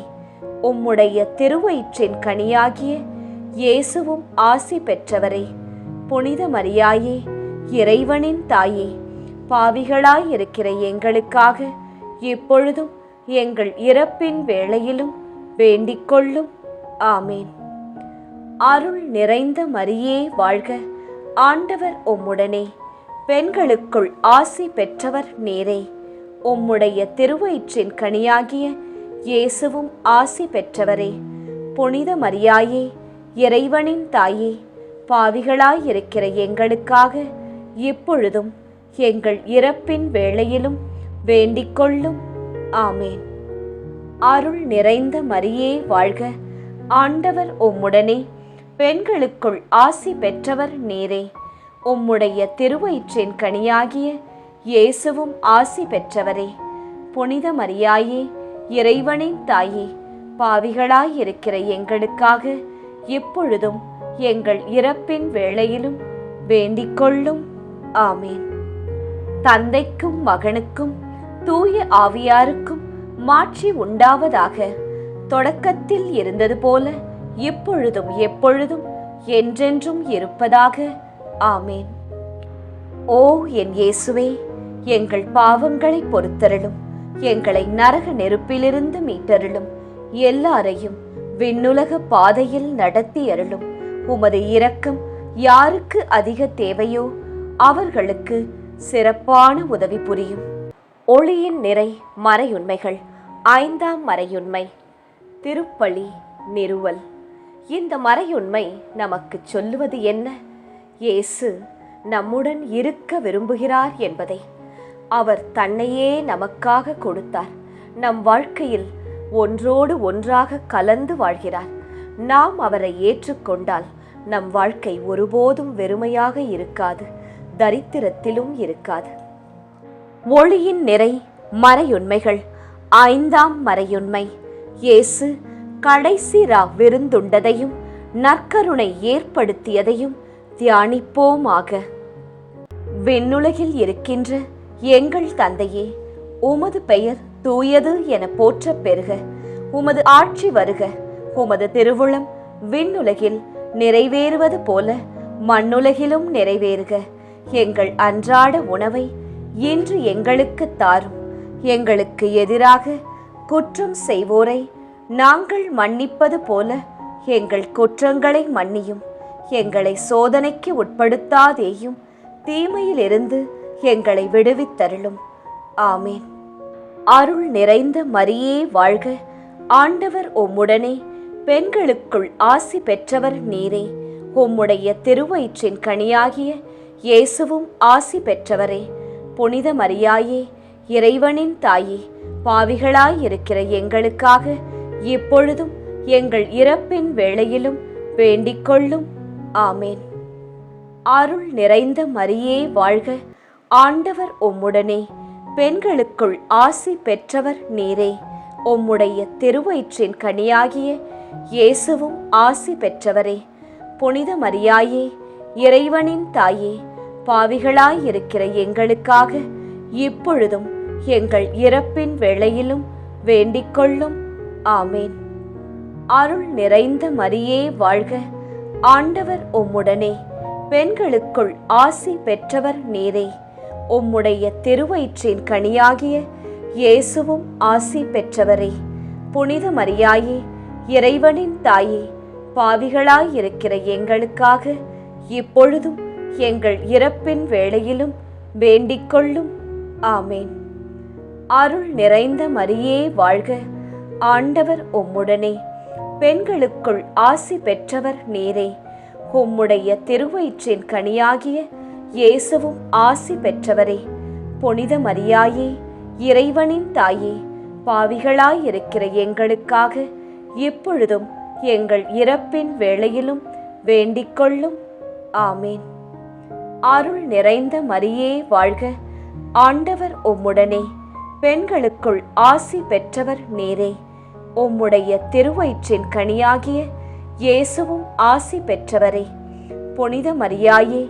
உம்முடைய திருவயிற்றின் கனியாகிய இயேசுவும் ஆசி பெற்றவரே. புனித மரியாயே, இறைவனின் தாயே, பாவிகளாயிருக்கிற எங்களுக்காக இப்பொழுதும் எங்கள் இறப்பின் வேளையிலும் வேண்டிக் கொள்ளும். ஆமேன். அருள் நிறைந்த மரியே வாழ்க. ஆண்டவர் உம்முடனே, பெண்களுக்குள் ஆசி பெற்றவர் நீரே. உம்முடைய திருவயிற்றின் கனியாகிய இயேசுவும் ஆசி பெற்றவரே. புனித மரியாயே, இறைவனின் தாயே, பாவிகளாயிருக்கிற எங்களுக்காக இப்பொழுதும் எங்கள் இறப்பின் வேளையிலும் வேண்டிக்கொள்ளும். ஆமேன். அருள் நிறைந்த மரியே வாழ்க, ஆண்டவர் உம்முடனே, பெண்களுக்குள் ஆசி பெற்றவர் நீரே. உம்முடைய திருவயிற்றின் கனியாகிய இயேசுவும் ஆசி பெற்றவரே. புனித மரியாயே, இறைவனின் தாயே, பாவிகளாயிருக்கிற எங்களுக்காக இப்பொழுதும் எங்கள் இறப்பின் வேளையிலும் வேண்டிக்கொள்ளும். ஆமேன். தந்தைக்கும் மகனுக்கும் தூய ஆவியாருக்கும் மாட்சி உண்டாவதாக. தொடக்கத்தில் இருந்தது போல இப்பொழுதும் எப்பொழுதும் என்றென்றும் இருப்பதாக. ஆமேன். ஓ என் இயேசுவே, எங்கள் பாவங்களை பொறுத்தருளும், எங்களை நரக நெருப்பிலிருந்து மீட்டருளும், எல்லாரையும் விண்ணுலக பாதையில் நடத்தி அருளும். உமது இரக்கம் யாருக்கு அதிக தேவையோ அவர்களுக்கு சிறப்பான உதவி புரியும். ஒளியின் நிறை மறையுண்மைகள். 5ஆம் மறையுண்மை, திருப்பலி நிறுவல். இந்த மறையுண்மை நமக்கு சொல்லுவது என்ன? இயேசு நம்முடன் இருக்க விரும்புகிறார் என்பதை. அவர் தன்னையே நமக்காக கொடுத்தார். நம் வாழ்க்கையில் ஒன்றோடு ஒன்றாக கலந்து வாழ்கிறார். நாம் அவரை ஏற்றுக்கொண்டால் நம் வாழ்க்கை ஒருபோதும் வெறுமையாக இருக்காது, தரித்திரத்திலும் இருக்காது. ஒளியின் நிறை மறையுண்மைகள். 5ஆம் மறையுண்மை, இயேசு கடைசி விருந்துண்டதையும் நற்கருணை ஏற்படுத்தியதையும் தியானிப்போமாக. விண்ணுலகில் இருக்கின்ற எங்கள் தந்தையே, உமது பெயர் தூயது என போற்ற பெறுக. உமது ஆட்சி வருக. உமது திருவுளம் விண்ணுலகில் நிறைவேறுவது போல மண்ணுலகிலும் நிறைவேறுக. எங்கள் அன்றாட உணவை இன்று எங்களுக்கு தாரும். எங்களுக்கு எதிராக குற்றம் செய்வோரை நாங்கள் மன்னிப்பது போல எங்கள் குற்றங்களை மன்னியும். எங்களை சோதனைக்கு உட்படுத்தாதேயும், தீமையிலிருந்து எங்களை விடுவித்தருளும். ஆமேன். அருள் நிறைந்த மரியே வாழ்க, ஆண்டவர் உம்முடனே, பெண்களுக்குள் ஆசி பெற்றவர் நீரே. உம்முடைய திருவயிற்றின் கனியாகிய இயேசுவும் ஆசி பெற்றவரே. புனித மரியாயே, இறைவனின் தாயே, பாவிகளாயிருக்கிற எங்களுக்காக இப்பொழுதும் எங்கள் இறப்பின் வேளையிலும் வேண்டிக்கொள்ளும். ஆமேன். அருள் நிறைந்த மரியே வாழ்க, ஆண்டவர் உம்முடனே, பெண்களுக்குள் ஆசி பெற்றவர் நீரே. உம்முடைய திருவயிற்றின் கனியாகிய இயேசுவும் ஆசி பெற்றவரே. புனித மரியாயே, இறைவனின் தாயே, பாவிகளாயிருக்கிற எங்களுக்காக இப்பொழுதும் எங்கள் இறப்பின் வேளையிலும் வேண்டிக்கொள்ளும். ஆமேன். அருள் நிறைந்த மரியே வாழ்க, ஆண்டவர் உம்முடனே, பெண்களுக்குள் ஆசி பெற்றவர் நீரே. உம்முடைய திருவயிற்றின் கனியாகிய இயேசுவும் ஆசி பெற்றவரே. புனித மரியாயே, இறைவனின் தாயே, பாவிகளாயிருக்கிற எங்களுக்காக இப்பொழுதும் எங்கள் இறப்பின் வேளையிலும் வேண்டிக்கொள்ளும். ஆமேன். அருள் நிறைந்த மரியே வாழ்க, ஆண்டவர் உம்முடனே, பெண்களுக்குள் ஆசி பெற்றவர் நீரே. உம்முடைய திருவயிற்றின் கனியாகிய இயேசுவும் ஆசி பெற்றவரே. புனித மரியாயே, இறைவனின் தாயே, பாவிகளாயிருக்கிற எங்களுக்காக இப்பொழுதும் எங்கள் இறப்பின் வேளையிலும் வேண்டிக்கொள்ளும். ஆமேன். அருள் நிறைந்த மரியே வாழ்க, ஆண்டவர் உம்முடனே, பெண்களுக்குள் ஆசி பெற்றவர் நீரே. உம்முடைய திருவயிற்றின் கனியாகிய இயேசுவும் ஆசி பெற்றவரே. புனித மரியாயே,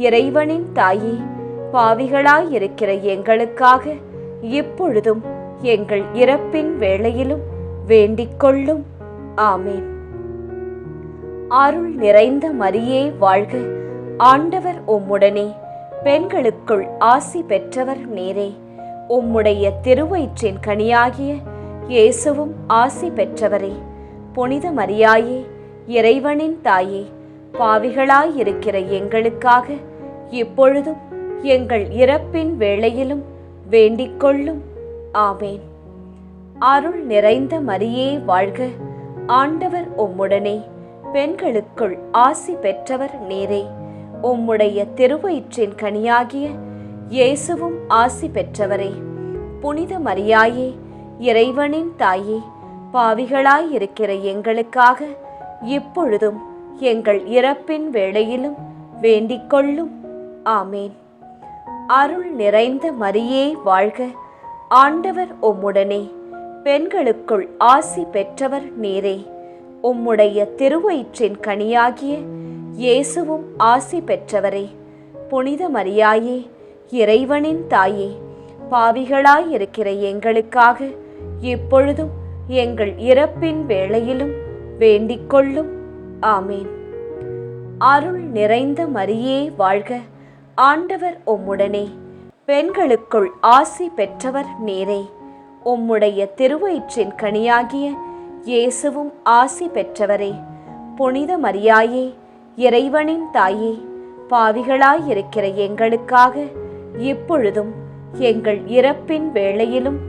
இறைவனின் தாயே, பாவிகளாயிருக்கிற எங்களுக்காக இப்பொழுதும் எங்கள் இறப்பின் வேளையிலும் வேண்டிக்கொள்ளும். ஆமேன். அருள் நிறைந்த மரியே வாழ்க, ஆண்டவர் உம்முடனே, பெண்களுக்குள் ஆசி பெற்றவர் நீரே. உம்முடைய திருவயிற்றின் கனியாகிய இயேசுவும் ஆசி பெற்றவரே. புனித மரியாயே, இறைவனின் தாயே, பாவிகளாயிருக்கிற எங்களுக்காக இப்பொழுதும் எங்கள் இறப்பின் வேளையிலும் வேண்டிக்கொள்ளும். ஆமேன். அருள் நிறைந்த மரியே வாழ்க, ஆண்டவர் உம்முடனே, பெண்களுக்குள் ஆசி பெற்றவர் நீரே. உம்முடைய திருவயிற்றின் கனியாகிய இயேசுவும் ஆசி பெற்றவரே. புனித மரியாயே, இறைவனின் தாயே, பாவிகளாயிருக்கிற எங்களுக்காக இப்பொழுதும் எங்கள் இறப்பின் வேளையிலும் வேண்டிக்கொள்ளும். ஆமேன். அருள் நிறைந்த மரியே வாழ்க, ஆண்டவர் உம்முடனே, பெண்களுக்குள் ஆசி பெற்றவர் நீரே. உம்முடைய திருவயிற்றின் கனியாகிய இயேசுவும் ஆசி பெற்றவரே. புனித மரியாயே, இறைவனின் தாயே, பாவிகளாயிருக்கிற எங்களுக்காக இப்பொழுதும் எங்கள் இறப்பின் வேளையிலும் வேண்டிக்கொள்ளும். ஆமேன். அருள் நிறைந்த மரியே வாழ்க, ஆண்டவர் உம்முடனே, பெண்களுக்குள் ஆசி பெற்றவர் நீரே. உம்முடைய திருவயிற்றின் கனியாகிய இயேசுவும் ஆசி பெற்றவரே. புனித மரியாயே, இறைவனின் தாயே, பாவிகளாயிருக்கிற எங்களுக்காக இப்பொழுதும் எங்கள் இறப்பின் வேளையிலும்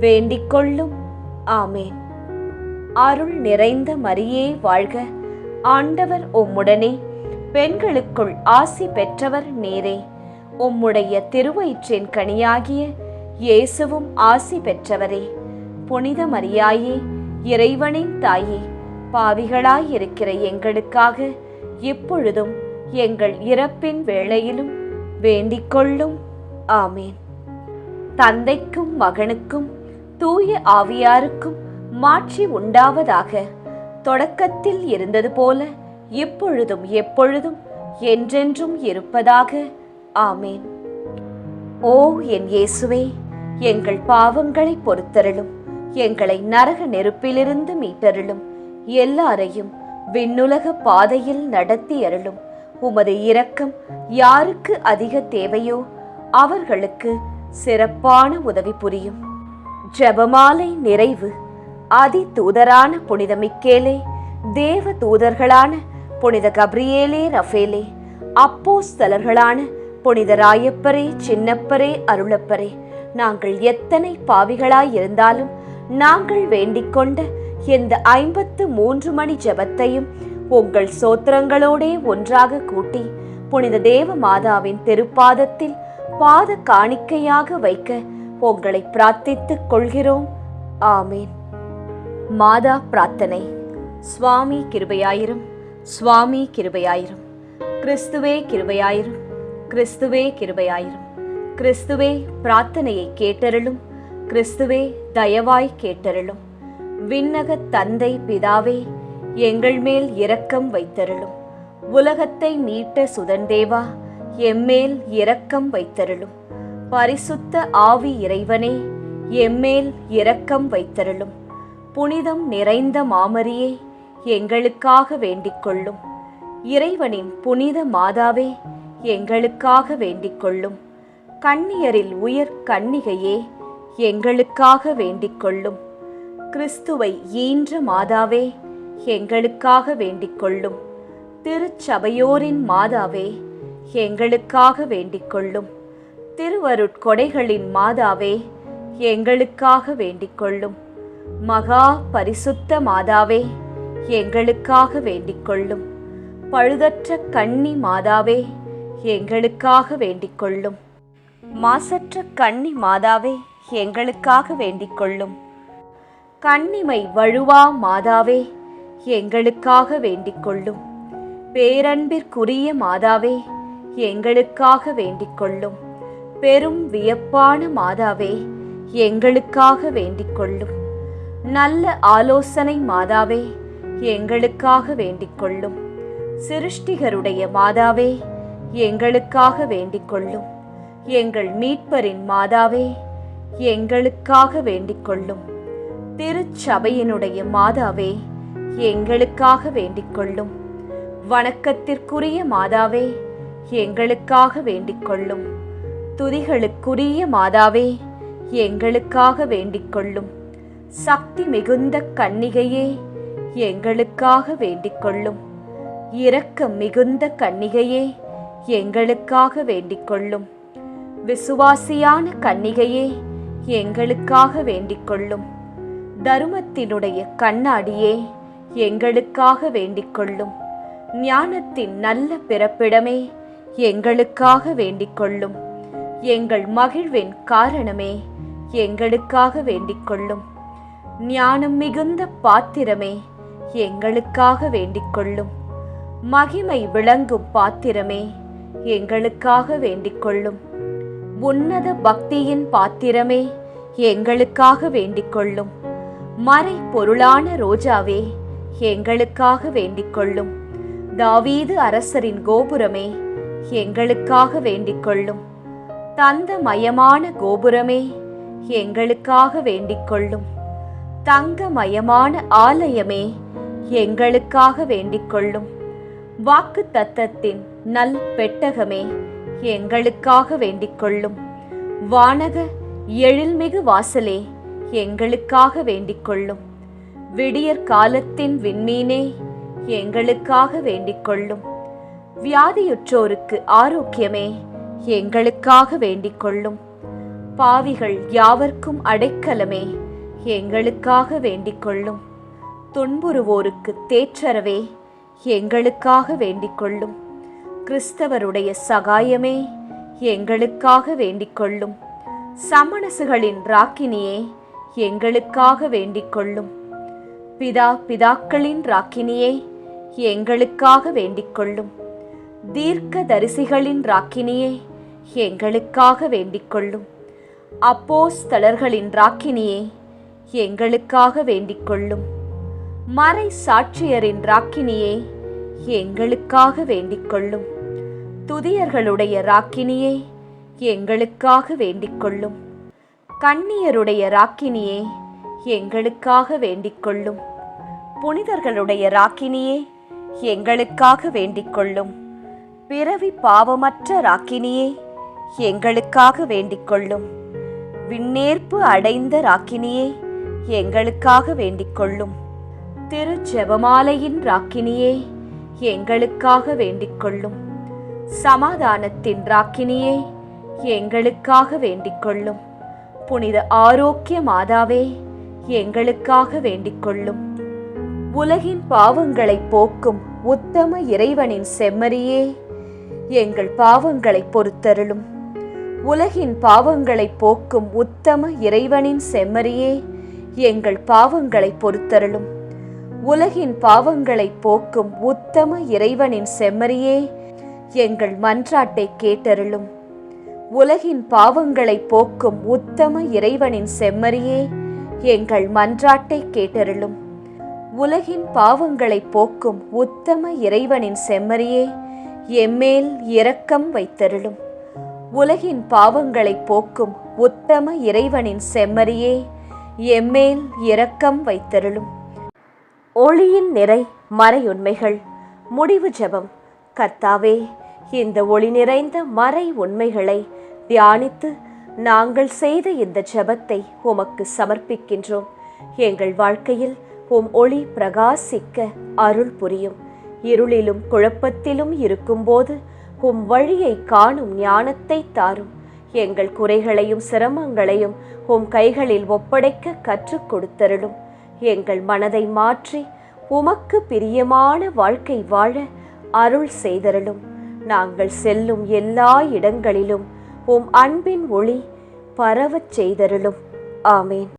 வேண்டிக்கொள்ளும். ஆமேன். அருள் நிறைந்த மரியே வாழ்க, ஆண்டவர் உம்முடனே, பெண்களுக்குள் ஆசி பெற்றவர் நீரே. உம்முடைய திருவயிற்றின் கனியாகிய இயேசுவும் ஆசி பெற்றவரே. புனித மரியாயே, இறைவனின் தாயே, பாவிகளாயிருக்கிற எங்களுக்காக இப்பொழுதும் எங்கள் இறப்பின் வேளையிலும் வேண்டிக்கொள்ளும். ஆமேன். தந்தைக்கும் மகனுக்கும் தூய ஆவியாருக்கும் மாட்சி உண்டாவதாக. தொடக்கத்தில் இருந்தது போல இப்பொழுதும் எப்பொழுதும் என்றென்றும் இருப்பதாக. ஆமேன். ஓ என் இயேசுவே, எங்கள் பாவங்களை பொறுத்தருளும், எங்களை நரக நெருப்பிலிருந்து மீட்டருளும், எல்லாரையும் விண்ணுலக பாதையில் நடத்தி அருளும். உமது இரக்கம் யாருக்கு அதிக தேவையோ அவர்களுக்கு சிறப்பான உதவி புரியும். ஜெபமாலை நிறைவு. அதி தூதரான புனித மிக்கேலே, தேவ தூதர்களான புனித கப்ரியேலே, ரஃபேலே, அப்போஸ்தலர்களான புனித ராயப்பரே, சின்னப்பரே, அருளப்பரே, நாங்கள் எத்தனை பாவிகளாயிருந்தாலும் நாங்கள் வேண்டிக்கொண்ட இந்த 53 மணி ஜெபத்தையும் உங்கள் சோத்திரங்களோடே ஒன்றாக கூட்டி புனித தேவ மாதாவின் திருப்பாதத்தில் பாத காணிக்கையாக வைக்க உங்களை பிரார்த்தித்துக் கொள்கிறோம். ஆமேன். மாதா பிரார்த்தனை. சுவாமி கிருபையாயிரும், சுவாமி கிருபையாயிரும், கிறிஸ்துவே கிருபையாயிரும், கிறிஸ்துவே கிருபையாயிரும். கிறிஸ்துவே பிரார்த்தனையை கேட்டருளும், கிறிஸ்துவே தயவாய் கேட்டருளும். விண்ணக தந்தை பிதாவே, எங்கள் மேல் இரக்கம் வைத்தருளும். உலகத்தை மீட்ட சுதந்தேவா, எம்மேல் இரக்கம் வைத்தருளும். பரிசுத்த ஆவி இறைவனே, எம்மேல் இரக்கம் வைத்தருளும். புனிதம் நிறைந்த மாமரியே, எங்களுக்காக வேண்டிக்கொள்ளும். இறைவனின் புனித மாதாவே, எங்களுக்காக வேண்டிக்கொள்ளும். கன்னியரில் உயர் கன்னிகையே, எங்களுக்காக வேண்டிக்கொள்ளும். கிறிஸ்துவை ஈன்ற மாதாவே, எங்களுக்காக வேண்டிக்கொள்ளும். திருச்சபையோரின் மாதாவே, எங்களுக்காக வேண்டிக்கொள்ளும். திருவருட்கொடைகளின் மாதாவே, எங்களுக்காக வேண்டிக்கொள்ளும். மகா பரிசுத்த மாதாவே, எங்களுக்காக வேண்டிக்கொள்ளும். பழுதற்ற கன்னி மாதாவே, எங்களுக்காக வேண்டிக்கொள்ளும். மாசற்ற கன்னி மாதாவே, எங்களுக்காக வேண்டிக்கொள்ளும். கன்னிமை வழுவா மாதாவே, எங்களுக்காக வேண்டிக்கொள்ளும். பேரன்பிற்குரிய மாதாவே, எங்களுக்காக வேண்டிக்கொள்ளும். பெரும் வியப்பான மாதாவே, எங்களுக்காக வேண்டிக்கொள்ளும். நல்ல ஆலோசனை மாதாவே, எங்களுக்காக வேண்டிக்கொள்ளும். சிருஷ்டிகருடைய மாதாவே, எங்களுக்காக வேண்டிக்கொள்ளும். எங்கள் மீட்பரின் மாதாவே, எங்களுக்காக வேண்டிக்கொள்ளும். திருச்சபையினுடைய மாதாவே, எங்களுக்காக வேண்டிக்கொள்ளும். வணக்கத்திற்குரிய மாதாவே, எங்களுக்காக வேண்டிக்கொள்ளும். துதிகளுக்குரிய மாதாவே, எங்களுக்காக வேண்டிக்கொள்ளும். சக்தி மிகுந்த கன்னிகையே, எங்களுக்காக வேண்டிக்கொள்ளும். இரக்கம் மிகுந்த கன்னிகையே, எங்களுக்காக வேண்டிக்கொள்ளும். விசுவாசியான கன்னிகையே, எங்களுக்காக வேண்டிக்கொள்ளும். தருமத்தினுடைய கண்ணாடியே, எங்களுக்காக வேண்டிக்கொள்ளும். ஞானத்தின் நல்ல பிறப்பிடமே, எங்களுக்காக வேண்டிக் கொள்ளும். எங்கள் மகிழ்வின் காரணமே, எங்களுக்காக வேண்டிக் கொள்ளும். ஞானம் மிகுந்த பாத்திரமே, எங்களுக்காக வேண்டிக் கொள்ளும். மகிமை விளங்கும் பாத்திரமே, எங்களுக்காக வேண்டிக் கொள்ளும். உன்னத பக்தியின் பாத்திரமே, எங்களுக்காக வேண்டிக் கொள்ளும். மறை பொருளான ரோஜாவே, எங்களுக்காக வேண்டிக் கொள்ளும். தாவீது அரசரின் கோபுரமே, எங்களுக்காக வேண்டிக் கொள்ளும். தந்தமயமான கோபுரமே, எங்களுக்காக வேண்டிக் கொள்ளும். தங்கமயமான ஆலயமே, எங்களுக்காக வேண்டிக் கொள்ளும். வாக்கு தத்தத்தின் நல் பெட்டகமே, எங்களுக்காக வேண்டிக் கொள்ளும். வானக எழில்மிகு வாசலே, எங்களுக்காக வேண்டிக் கொள்ளும். விடியற் காலத்தின் விண்மீனே, எங்களுக்காக வேண்டிக் கொள்ளும். வியாதியுற்றோருக்கு ஆரோக்கியமே, எங்களுக்காக வேண்டிக் கொள்ளும். பாவிகள் யாவர்க்கும் அடைக்கலமே, எங்களுக்காக வேண்டிக் கொள்ளும். துன்புறுவோருக்கு தேற்றரவே, எங்களுக்காக வேண்டிக் கொள்ளும். கிறிஸ்தவருடைய சகாயமே, எங்களுக்காக வேண்டிக் கொள்ளும். சமணசுகளின் ராக்கினியே, எங்களுக்காக வேண்டிக் கொள்ளும். பிதாக்களின் ராக்கினியே, எங்களுக்காக வேண்டிக் கொள்ளும். தீர்க்க தரிசிகளின் ராக்கினியே, எங்களுக்காக வேண்டிக் கொள்ளும். அப்போஸ்தலர்களின் ராக்கினியே, எங்களுக்காக வேண்டிக் கொள்ளும். மறை சாட்சியரின் ராக்கினியே, எங்களுக்காக வேண்டிக் கொள்ளும். துதியர்களுடைய ராக்கினியே, எங்களுக்காக வேண்டிக் கொள்ளும். கன்னியருடைய ராக்கினியே, எங்களுக்காக வேண்டிக் கொள்ளும். புனிதர்களுடைய ராக்கினியே, எங்களுக்காக வேண்டிக் கொள்ளும். பிறவி பாவமற்ற ராக்கினியே, எங்களுக்காக வேண்டிக் கொள்ளும். விண்ணேற்பு அடைந்த ராக்கினியே, எங்களுக்காக வேண்டிக் கொள்ளும். திரு ஜெபமாலையின் ராக்கினியே, எங்களுக்காக வேண்டிக் கொள்ளும். சமாதானத்தின் ராக்கினியே, எங்களுக்காக வேண்டிக் கொள்ளும். புனித ஆரோக்கிய மாதாவே, எங்களுக்காக வேண்டிக் கொள்ளும். உலகின் பாவங்களை போக்கும் உத்தம இறைவனின் செம்மறியே, எங்கள் பாவங்களை பொறுத்தருளும். உலகின் பாவங்களை போக்கும் உத்தம இறைவனின் செம்மறியே, எங்கள் பாவங்களை பொறுத்தருளும். உலகின் பாவங்களை போக்கும் உத்தம இறைவனின் செம்மறியே, எங்கள் மன்றாட்டை கேட்டருளும். உலகின் பாவங்களை போக்கும் உத்தம இறைவனின் செம்மறியே, எங்கள் மன்றாட்டை கேட்டருளும். உலகின் பாவங்களை போக்கும் உத்தம இறைவனின் செம்மறியே, எம்மேல் இரக்கம் வைத்தருளும். உலகின் பாவங்களை போக்கும் உத்தம இறைவனின் செம்மறியே, எம்மேல் இரக்கம் வைத்தருளும். ஒளியின் நிறை மறையுண்மைகள். முடிவு ஜெபம். கர்த்தாவே, இந்த ஒளி நிறைந்த மறை உண்மைகளை தியானித்து நாங்கள் செய்த இந்த ஜெபத்தை உமக்கு சமர்ப்பிக்கின்றோம். எங்கள் வாழ்க்கையில் உம் ஒளி பிரகாசிக்க அருள் புரியும். இருளிலும் குழப்பத்திலும் இருக்கும்போது உம் வழியை காணும் ஞானத்தை தாரும். எங்கள் குறைகளையும் சிரமங்களையும் உம் கைகளில் ஒப்படைக்க கற்றுக் கொடுத்தருளும். எங்கள் மனதை மாற்றி உமக்கு பிரியமான வாழ்க்கை வாழ அருள் செய்தருளும். நாங்கள் செல்லும் எல்லா இடங்களிலும் உம் அன்பின் ஒளி பரவச் செய்தருளும். ஆமேன்.